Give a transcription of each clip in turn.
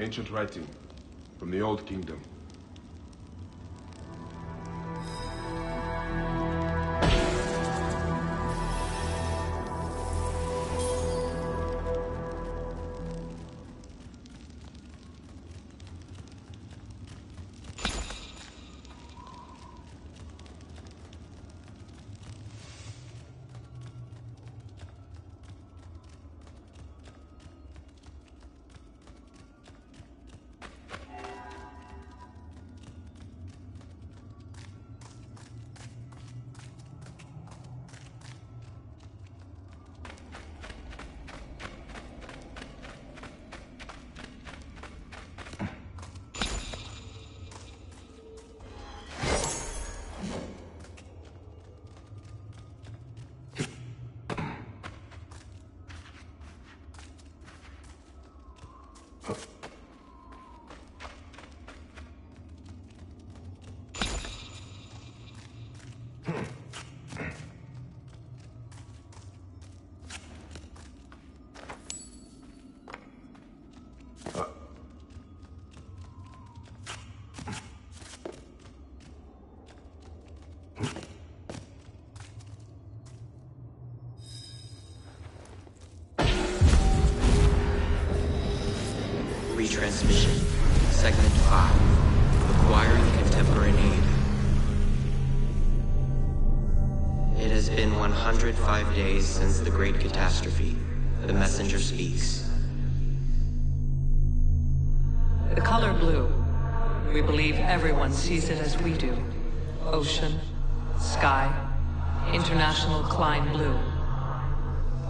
ancient writing from the Old Kingdom. Retransmission, Segment 5, acquiring contemporary aid. It has been 105 days since the Great Catastrophe. The messenger speaks. The color blue. We believe everyone sees it as we do. Ocean, sky, international Klein blue.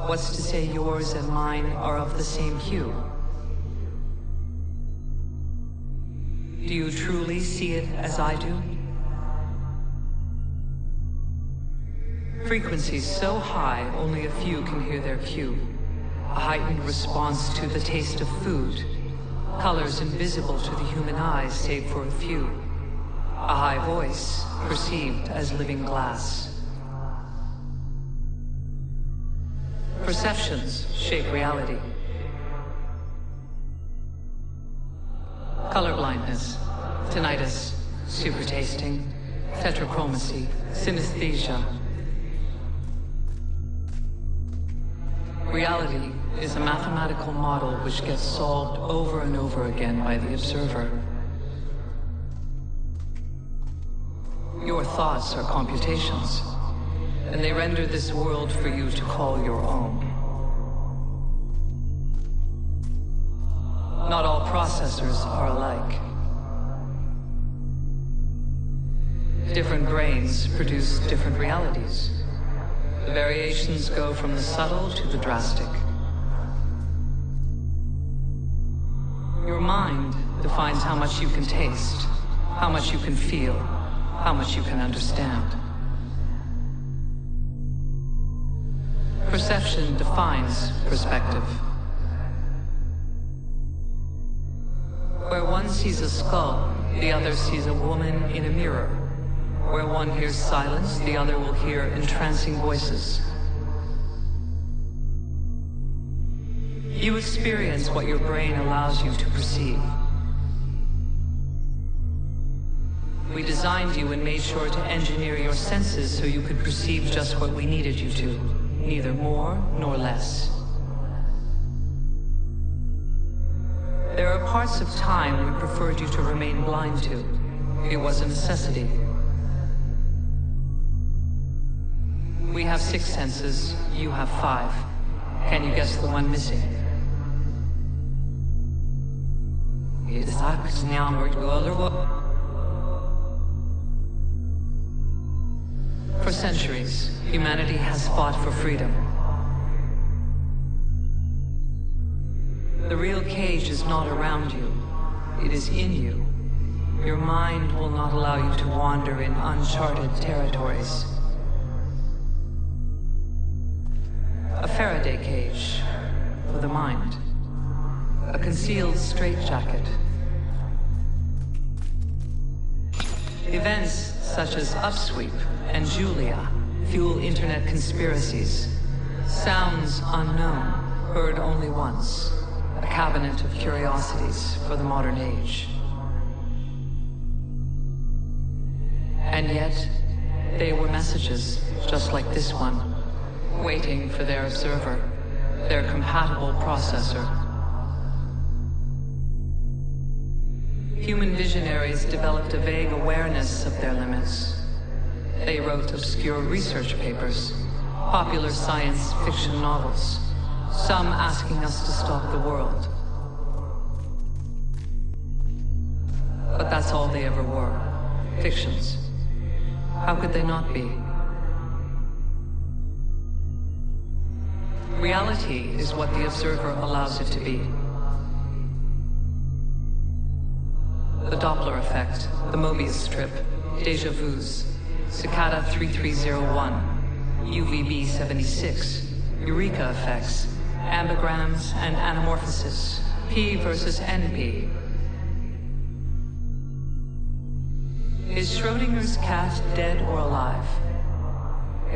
What's to say yours and mine are of the same hue? Do you truly see it as I do? Frequencies so high, only a few can hear their cue. A heightened response to the taste of food. Colors invisible to the human eyes, save for a few. A high voice, perceived as living glass. Perceptions shape reality. Colorblindness, tinnitus, supertasting, tetrachromacy, synesthesia. Reality is a mathematical model which gets solved over and over again by the observer. Your thoughts are computations, and they render this world for you to call your own. Not all processors are alike. Different brains produce different realities. The variations go from the subtle to the drastic. Your mind defines how much you can taste, how much you can feel, how much you can understand. Perception defines perspective. Where one sees a skull, the other sees a woman in a mirror. Where one hears silence, the other will hear entrancing voices. You experience what your brain allows you to perceive. We designed you and made sure to engineer your senses so you could perceive just what we needed you to, neither more nor less. There are parts of time we preferred you to remain blind to. It was a necessity. We have 6 senses, you have 5. Can you guess the one missing? For centuries, humanity has fought for freedom. The real cage is not around you. It is in you. Your mind will not allow you to wander in uncharted territories. A Faraday cage for the mind. A concealed straitjacket. Events such as Upsweep and Julia fuel internet conspiracies. Sounds unknown, heard only once. A cabinet of curiosities for the modern age. And yet, they were messages, just like this one, waiting for their observer, their compatible processor. Human visionaries developed a vague awareness of their limits. They wrote obscure research papers, popular science fiction novels, some asking us to stop the world. But that's all they ever were, fictions. How could they not be? Reality is what the observer allows it to be. The Doppler effect, the Mobius strip, déjà vus, Cicada 3301, UVB 76, Eureka effects, ambigrams and anamorphosis, P versus NP. Is Schrodinger's cat dead or alive?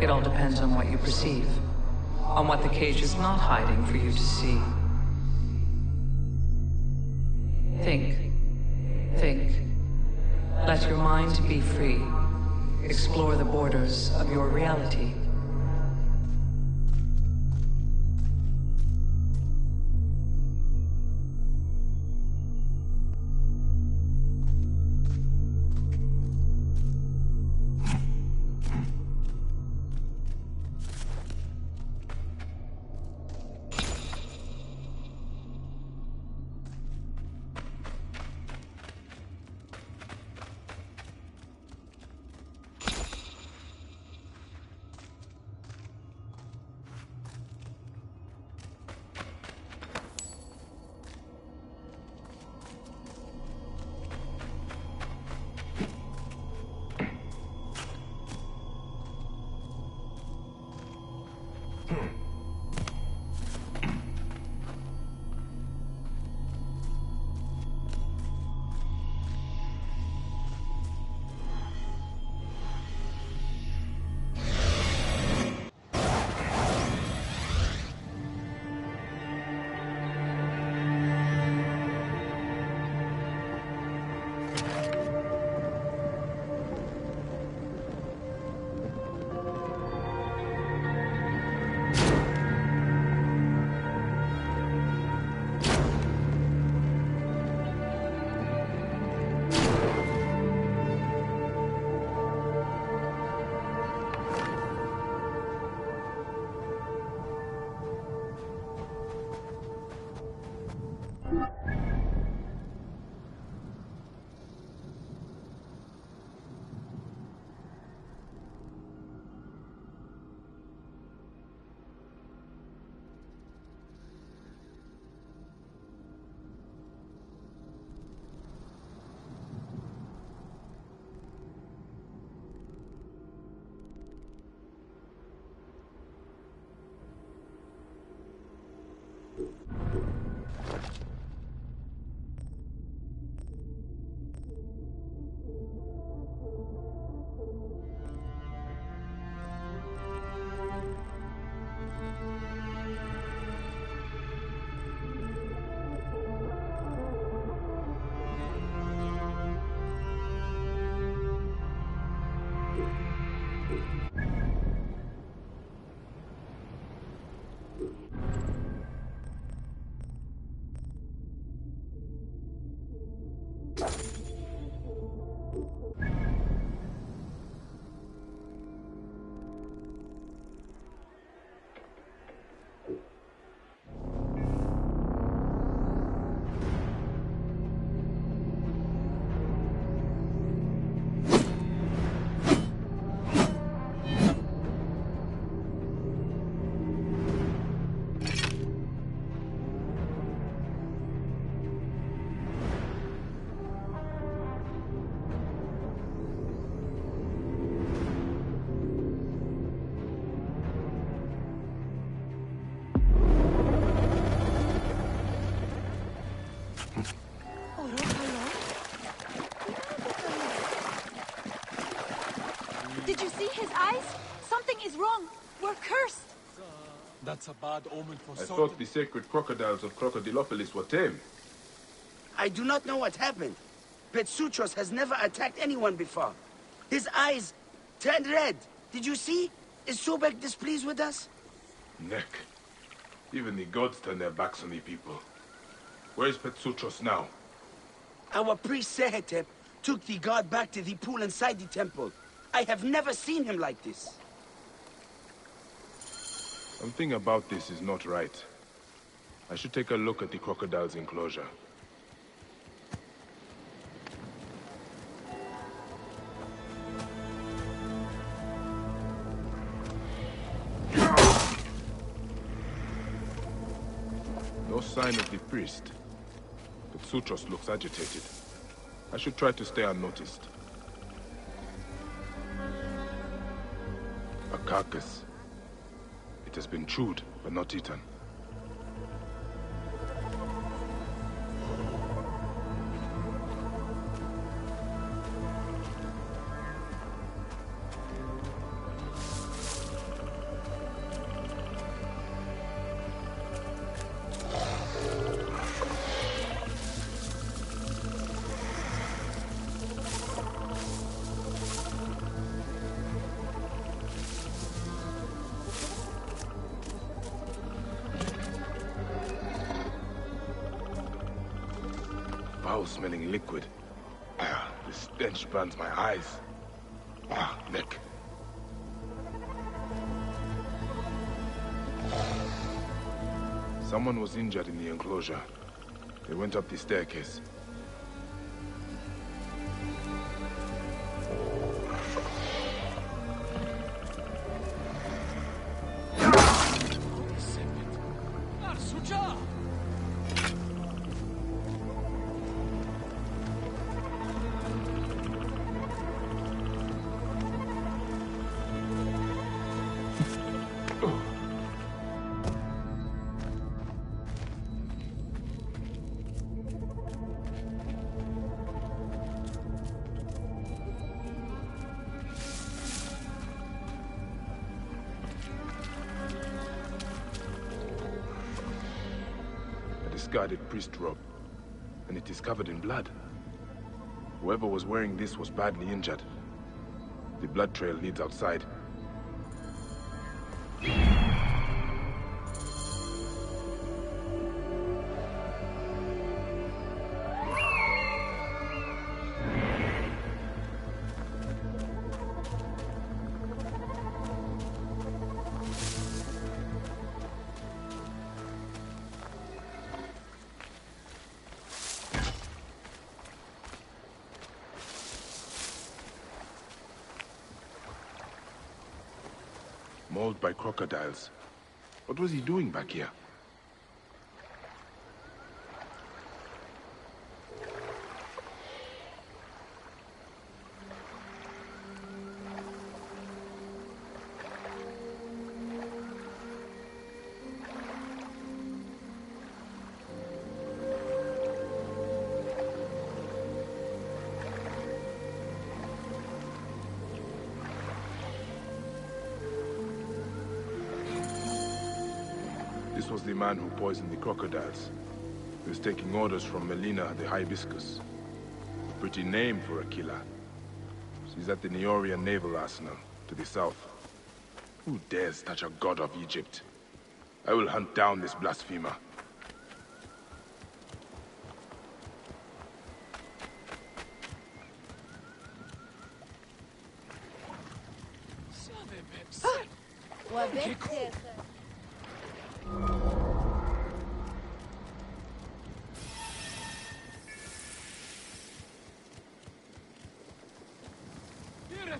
It all depends on what you perceive, on what the cage is not hiding for you to see. Think. Think. Let your mind be free. Explore the borders of your reality. Did you see his eyes? Something is wrong. We're cursed. That's a bad omen for I certain. thought the sacred crocodiles of Crocodilopolis were tame. I do not know what happened. Petsuchos has never attacked anyone before. His eyes turned red. Did you see? Is Sobek displeased with us? Neck. Even the gods turn their backs on the people. Where is Petsuchos now? Our priest Sehetep took the god back to the pool inside the temple. I have never seen him like this. Something about this is not right. I should take a look at the crocodile's enclosure. No sign of the priest. But Sutros looks agitated. I should try to stay unnoticed. A carcass. It has been chewed, but not eaten. Foul-smelling liquid. The stench burns my eyes. Neck. Someone was injured in the enclosure. They went up the staircase. Discarded priest robe, and it is covered in blood. Whoever was wearing this was badly injured. The blood trail leads outside. Mauled by crocodiles. What was he doing back here? This was the man who poisoned the crocodiles. He was taking orders from Melina the Hibiscus. A pretty name for a killer. She's at the Neorian Naval Arsenal, to the south. Who dares touch a god of Egypt? I will hunt down this blasphemer.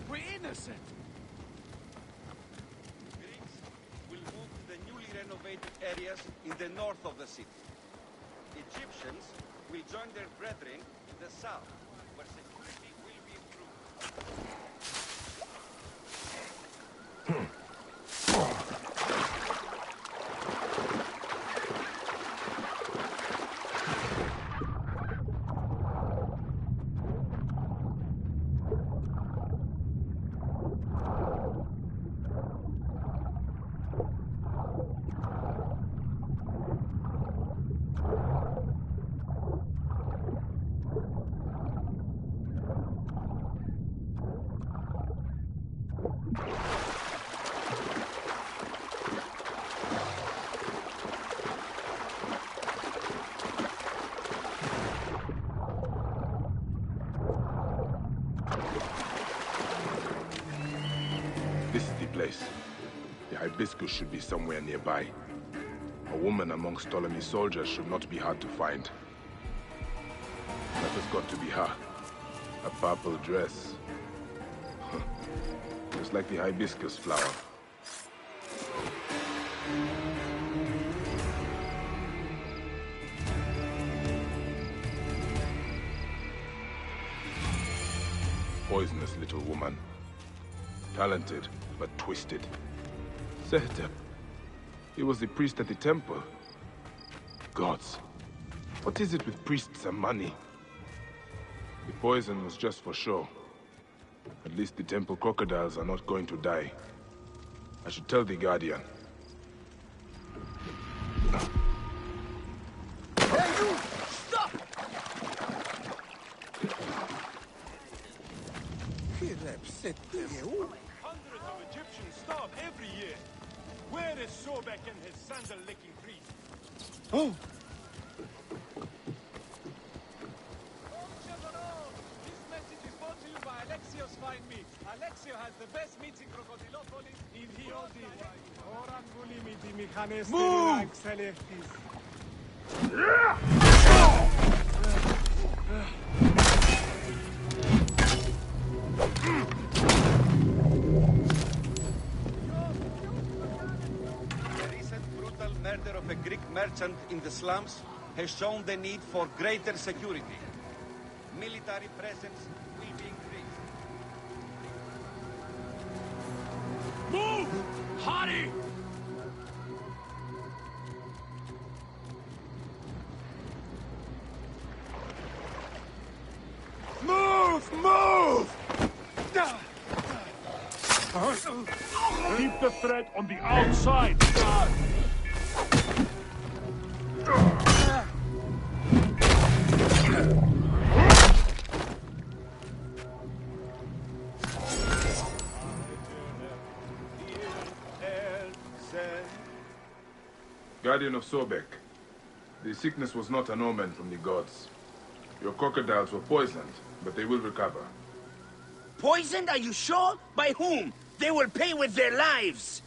We're innocent. Greeks will move to the newly renovated areas in the north of the city. Egyptians will join their brethren in the south, where security will be improved. place. The hibiscus should be somewhere nearby. A woman amongst Ptolemy's soldiers should not be hard to find. That has got to be her. A purple dress. Just like the hibiscus flower. Poisonous little woman. Talented, but twisted. Saturn. He was the priest at the temple. Gods. What is it with priests and money? The poison was just for show. At least the temple crocodiles are not going to die. I should tell the Guardian. Hey, you! Stop! Hundreds of Egyptians starve every year. Where is Sobek and his sandal-licking priest? Oh! This message is brought to you by Alexio's Fine Meat. Alexio has the best meats in Crocodilopolis in Hiodi. Move! The recent brutal murder of a Greek merchant in the slums has shown the need for greater security. Military presence will be increased. Move! Hurry! Move! Move! Keep the threat on the outside! Guardian of Sobek. The sickness was not an omen from the gods. Your crocodiles were poisoned, but they will recover. Poisoned? Are you sure? By whom? They will pay with their lives!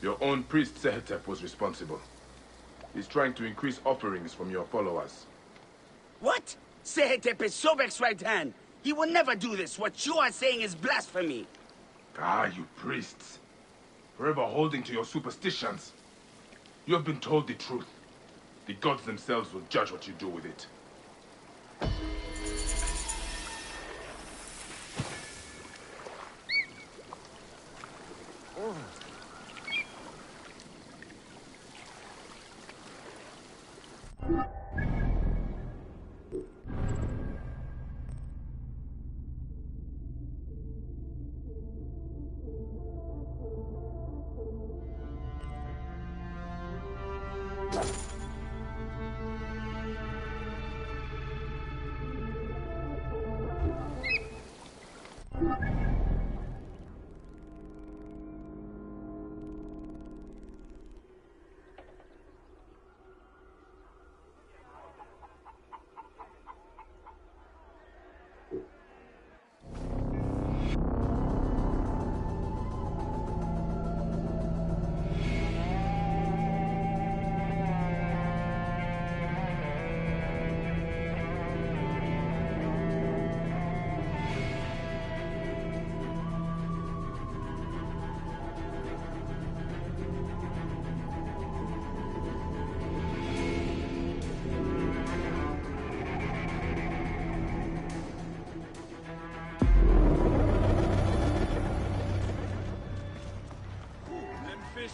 Your own priest Sehetep was responsible. He's trying to increase offerings from your followers. What? Sehetep is Sobek's right hand. He will never do this. What you are saying is blasphemy. Ah, you priests. Forever holding to your superstitions. You have been told the truth. The gods themselves will judge what you do with it.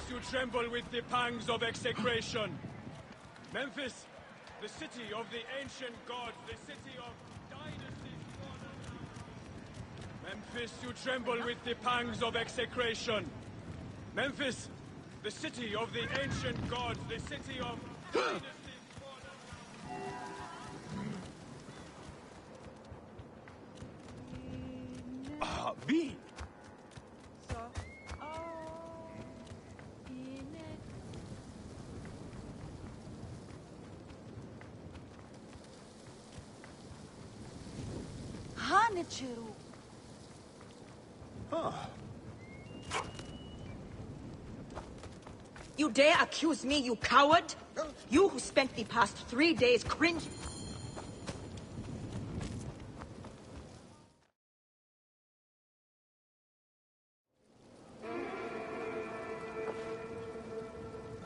You tremble with the pangs of execration. Memphis, the city of the ancient gods, the city of dynasties. Memphis, you tremble with the pangs of execration. Memphis, the city of the ancient gods, the city of dynasties. B. You dare accuse me, you coward? You who spent the past 3 days cringing.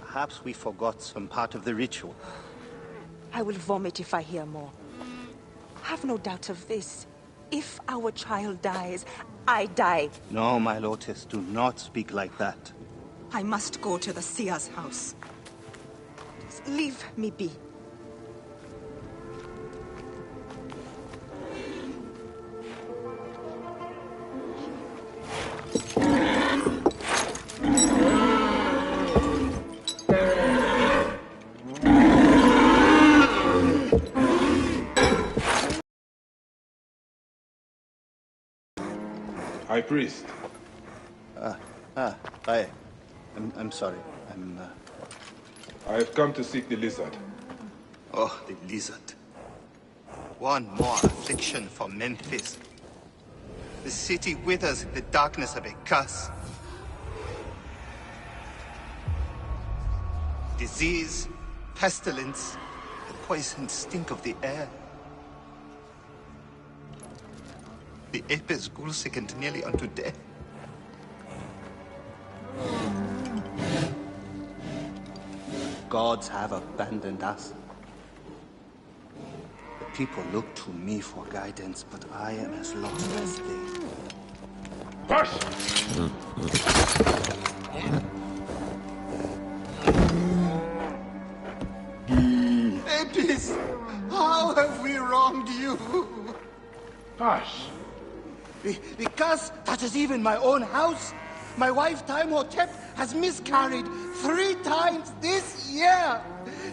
Perhaps we forgot some part of the ritual. I will vomit if I hear more. Have no doubt of this. If our child dies, I die. No, my Lotus, do not speak like that. I must go to the seer's house. Just leave me be. High Priest. Hi. I'm sorry. I have come to seek the lizard. Oh, the lizard. One more affliction for Memphis. The city withers in the darkness of a curse. Disease, pestilence, the poison stink of the air. The apes ghoul sickened nearly unto death. Gods have abandoned us. The people look to me for guidance, but I am as lost as they. Hush! Apis, how have we wronged you? Hush! Because that is even my own house. My wife, Timotep, has miscarried 3 times this year.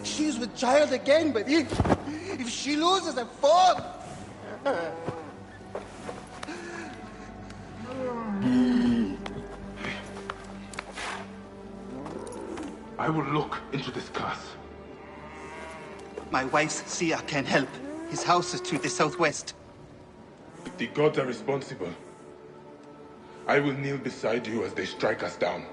She's with child again, but if she loses a 4th... I will look into this curse. My wife's seer can help. His house is to the southwest. If the gods are responsible, I will kneel beside you as they strike us down.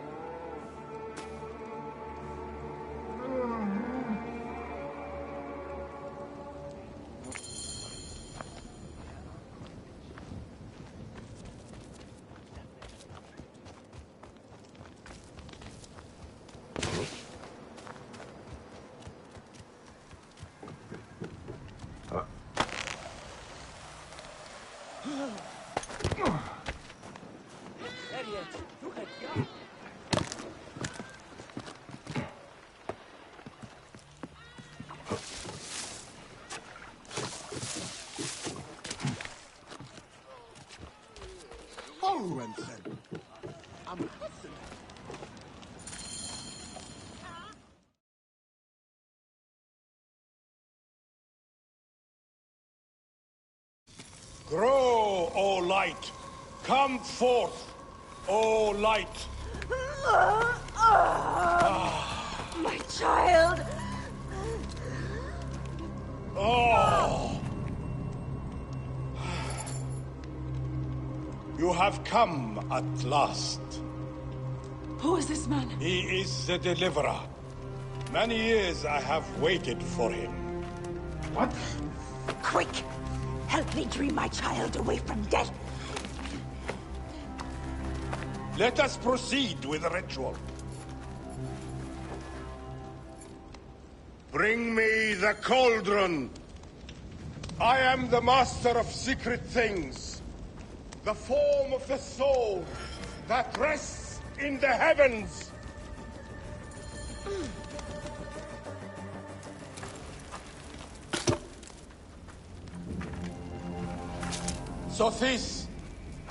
Grow, O light! Come forth, O light! My child! Oh! You have come at last. Who is this man? He is the deliverer. Many years I have waited for him. What? Quick! Help me dream my child away from death. Let us proceed with the ritual. Bring me the cauldron. I am the master of secret things. The form of the soul that rests in the heavens. Sothis,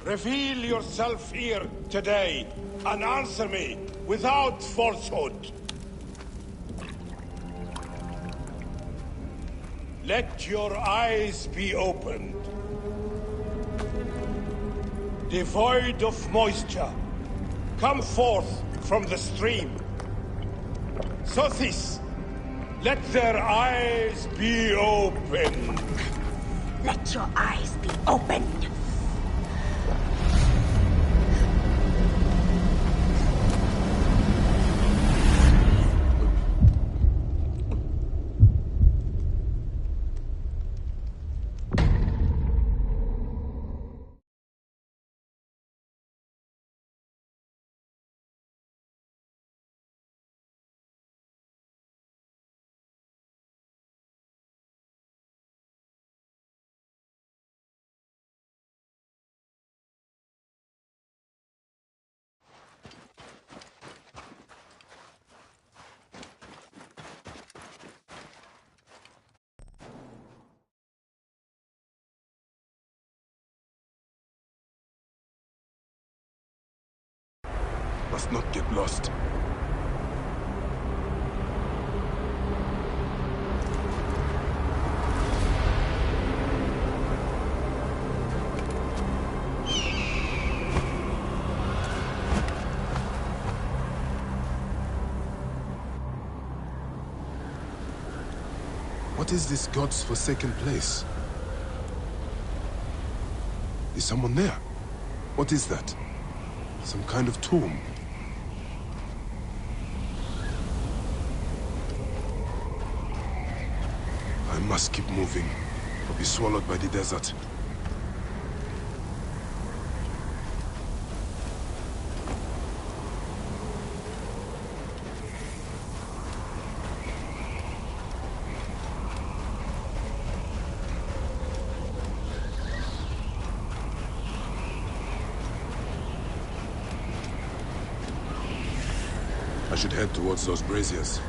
reveal yourself here today and answer me without falsehood. Let your eyes be opened. Devoid of moisture, come forth from the stream. Sothis, let their eyes be opened. Let your eyes be opened. Must not get lost. What is this God's forsaken place? Is someone there? What is that? Some kind of tomb? I must keep moving, or be swallowed by the desert. I should head towards those braziers.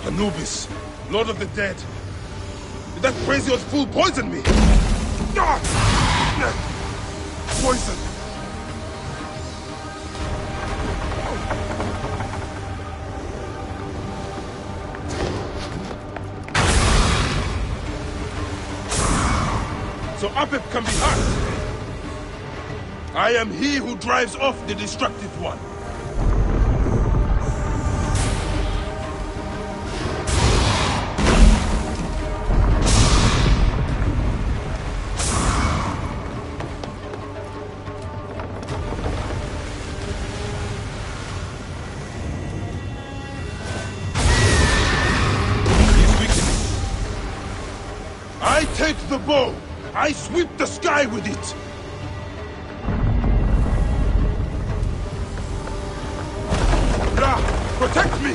Anubis, Lord of the Dead. Did that crazy old fool poison me? Poison. So Apep can be hurt. I am he who drives off the destructive one. I take the bow. I sweep the sky with it. Ra, protect me.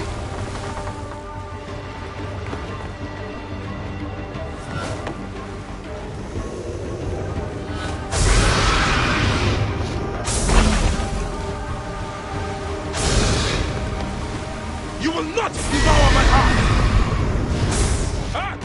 You will not devour my heart! Ah!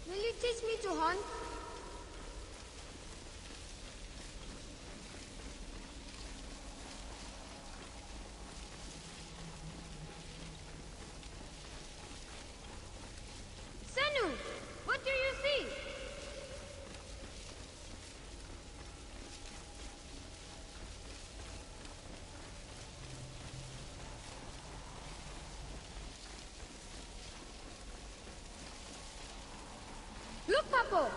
Will you teach me to hunt? Senu, what do you see? Look, Papo!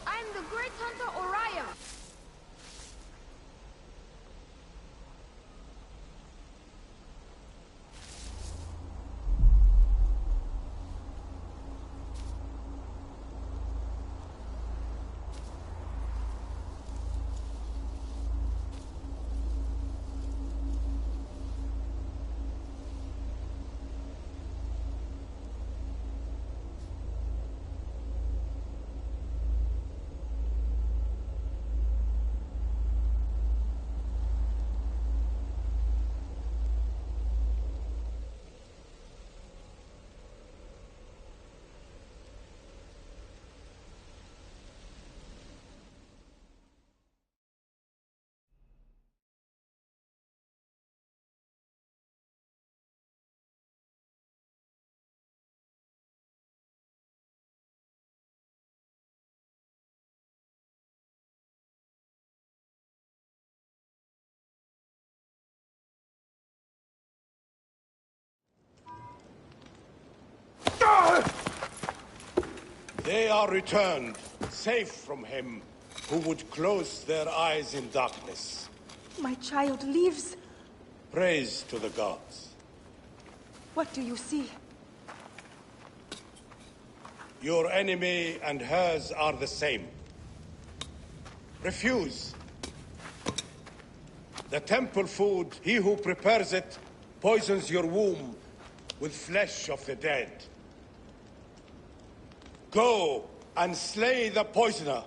I am the great hunter Orion. They are returned, safe from him who would close their eyes in darkness. My child lives. Praise to the gods. What do you see? Your enemy and hers are the same. Refuse. The temple food, he who prepares it, poisons your womb with flesh of the dead. Go and slay the poisoner,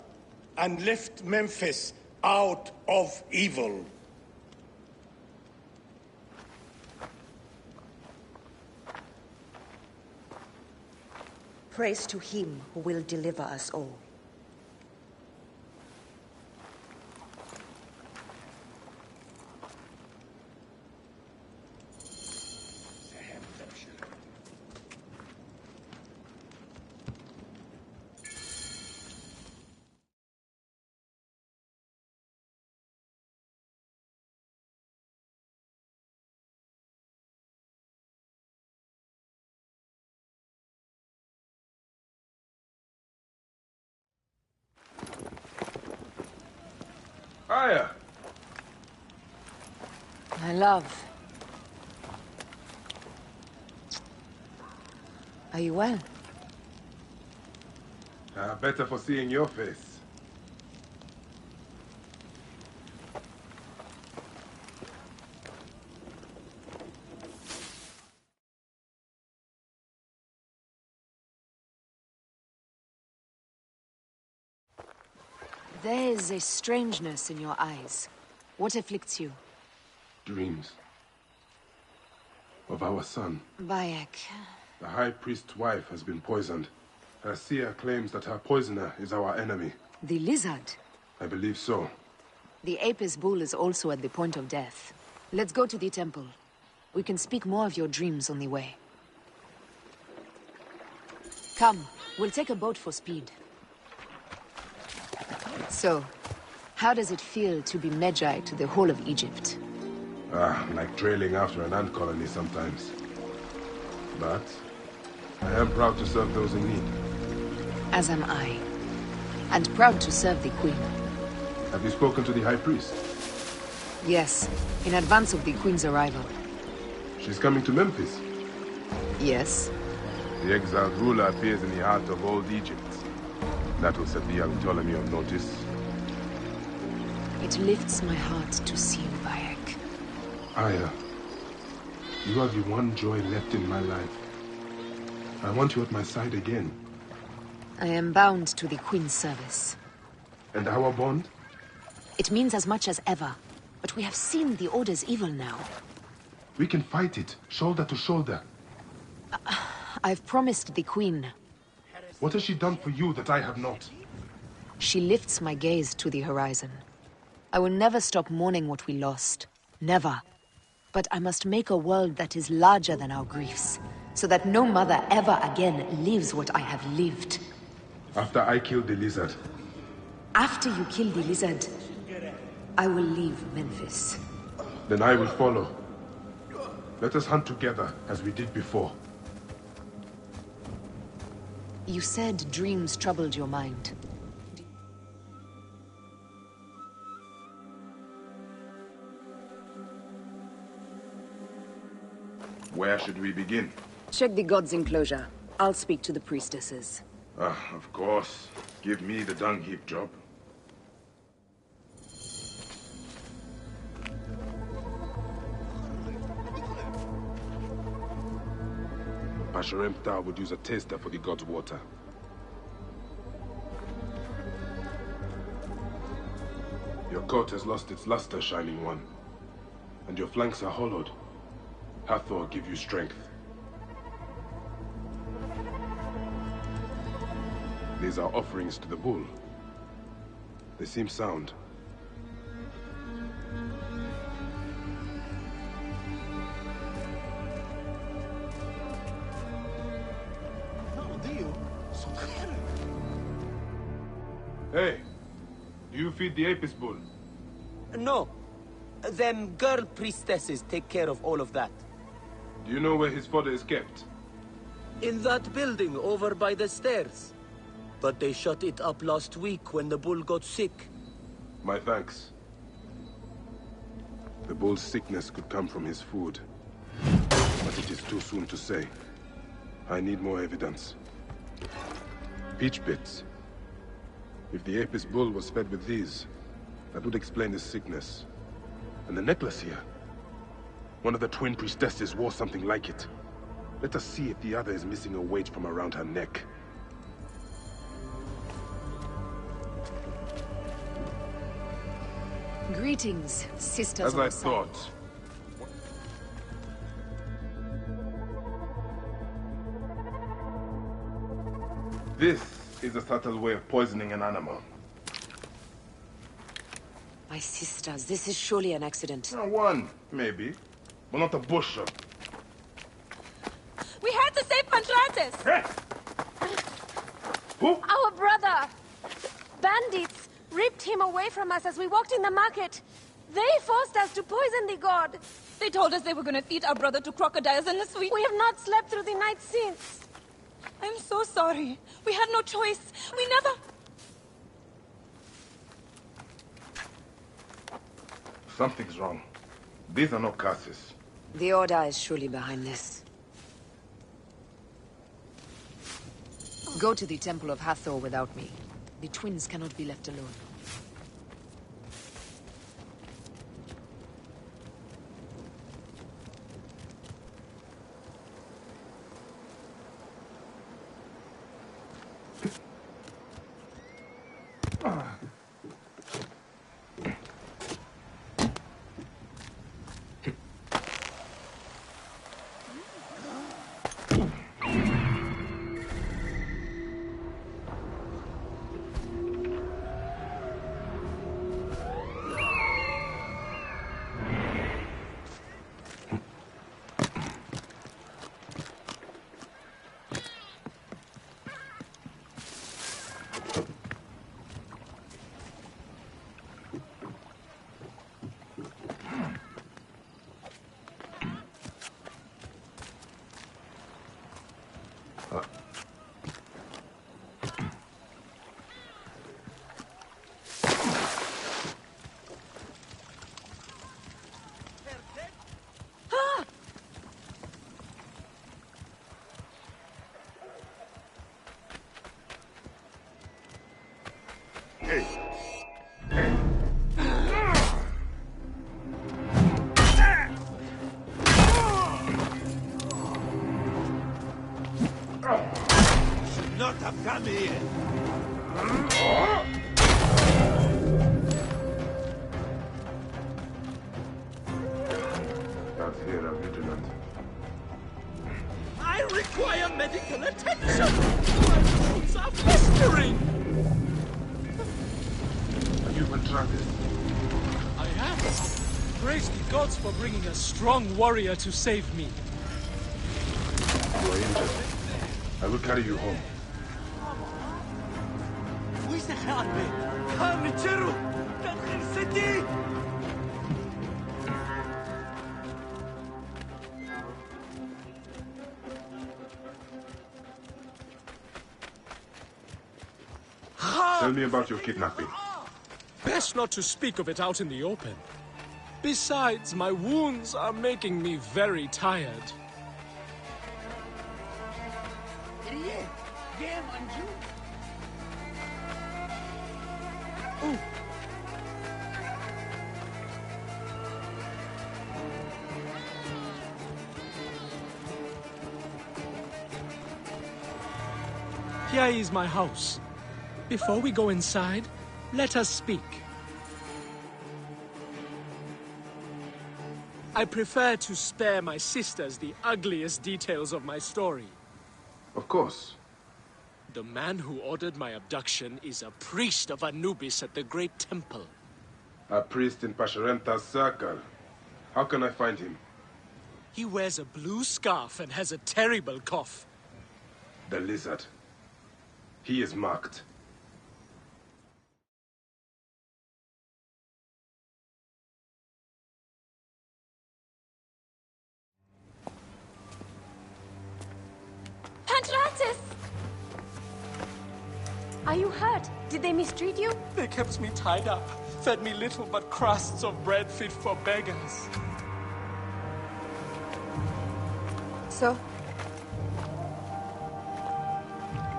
and lift Memphis out of evil. Praise to him who will deliver us all. Aya! My love. Are you well? Better for seeing your face. There is a strangeness in your eyes. What afflicts you? Dreams. Of our son. Bayek. The High Priest's wife has been poisoned. Her seer claims that her poisoner is our enemy. The lizard? I believe so. The Apis bull is also at the point of death. Let's go to the temple. We can speak more of your dreams on the way. Come, we'll take a boat for speed. So, how does it feel to be Magi to the whole of Egypt? Like trailing after an ant colony sometimes. But I am proud to serve those in need. As am I. And proud to serve the Queen. Have you spoken to the High Priest? Yes, in advance of the Queen's arrival. She's coming to Memphis. Yes. The exiled ruler appears in the heart of old Egypt. That will set the young Ptolemy on notice. It lifts my heart to see you, Bayek. Aya, you are the one joy left in my life. I want you at my side again. I am bound to the Queen's service. And our bond? It means as much as ever. But we have seen the Order's evil now. We can fight it, shoulder to shoulder. I've promised the Queen. What has she done for you that I have not? She lifts my gaze to the horizon. I will never stop mourning what we lost. Never. But I must make a world that is larger than our griefs, so that no mother ever again lives what I have lived. After I killed the lizard. After you kill the lizard, I will leave Memphis. Then I will follow. Let us hunt together, as we did before. You said dreams troubled your mind. Where should we begin? Check the god's enclosure. I'll speak to the priestesses. Of course. Give me the dung heap job. Pasharemta would use a taster for the god's water. Your coat has lost its luster, Shining One. And your flanks are hollowed. Hathor give you strength. These are offerings to the bull. They seem sound. Hey, do you feed the Apis bull? No. Them girl priestesses take care of all of that. Do you know where his fodder is kept? In that building over by the stairs. But they shut it up last week when the bull got sick. My thanks. The bull's sickness could come from his food. But it is too soon to say. I need more evidence. Peach pits. If the Apis bull was fed with these, that would explain his sickness. And the necklace here. One of the twin priestesses wore something like it. Let us see if the other is missing a weight from around her neck. Greetings, sisters. As I thought. This is a subtle way of poisoning an animal. My sisters, this is surely an accident. One, maybe. But not a bushel. We had to save Pantratis! Hey! Who? Our brother! Bandits ripped him away from us as we walked in the market. They forced us to poison the god. They told us they were gonna feed our brother to crocodiles in the sweet. We have not slept through the night since. I'm so sorry. We had no choice. We never... Something's wrong. These are no curses. The Order is surely behind this. Go to the Temple of Hathor without me. The twins cannot be left alone. Not have come here. Guards here are vigilant. I require medical attention. My wounds are festering. Are you Pantratis? I am. Praise the gods for bringing a strong warrior to save me. You are injured. I will carry you home. Tell me about your kidnapping. Best not to speak of it out in the open. Besides, my wounds are making me very tired. Here is my house. Before we go inside, let us speak. I prefer to spare my sisters the ugliest details of my story. Of course. The man who ordered my abduction is a priest of Anubis at the Great Temple. A priest in Pasharenta's circle. How can I find him? He wears a blue scarf and has a terrible cough. The lizard. He is marked. Pantratis! Are you hurt? Did they mistreat you? They kept me tied up, fed me little but crusts of bread fit for beggars. So?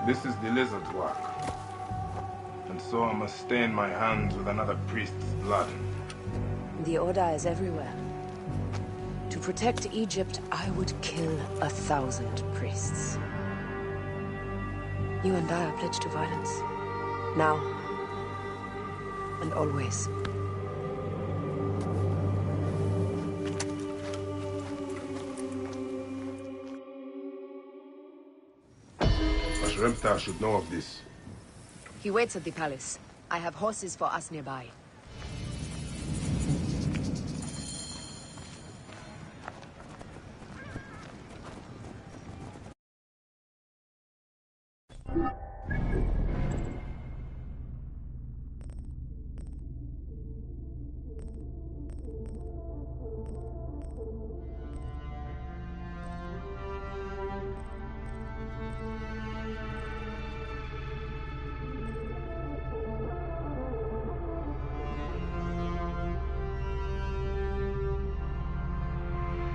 This is the lizard's work. And so I must stain my hands with another priest's blood. The Order is everywhere. To protect Egypt, I would kill 1,000 priests. You and I are pledged to violence. Now. And always. Reptar should know of this. He waits at the palace. I have horses for us nearby.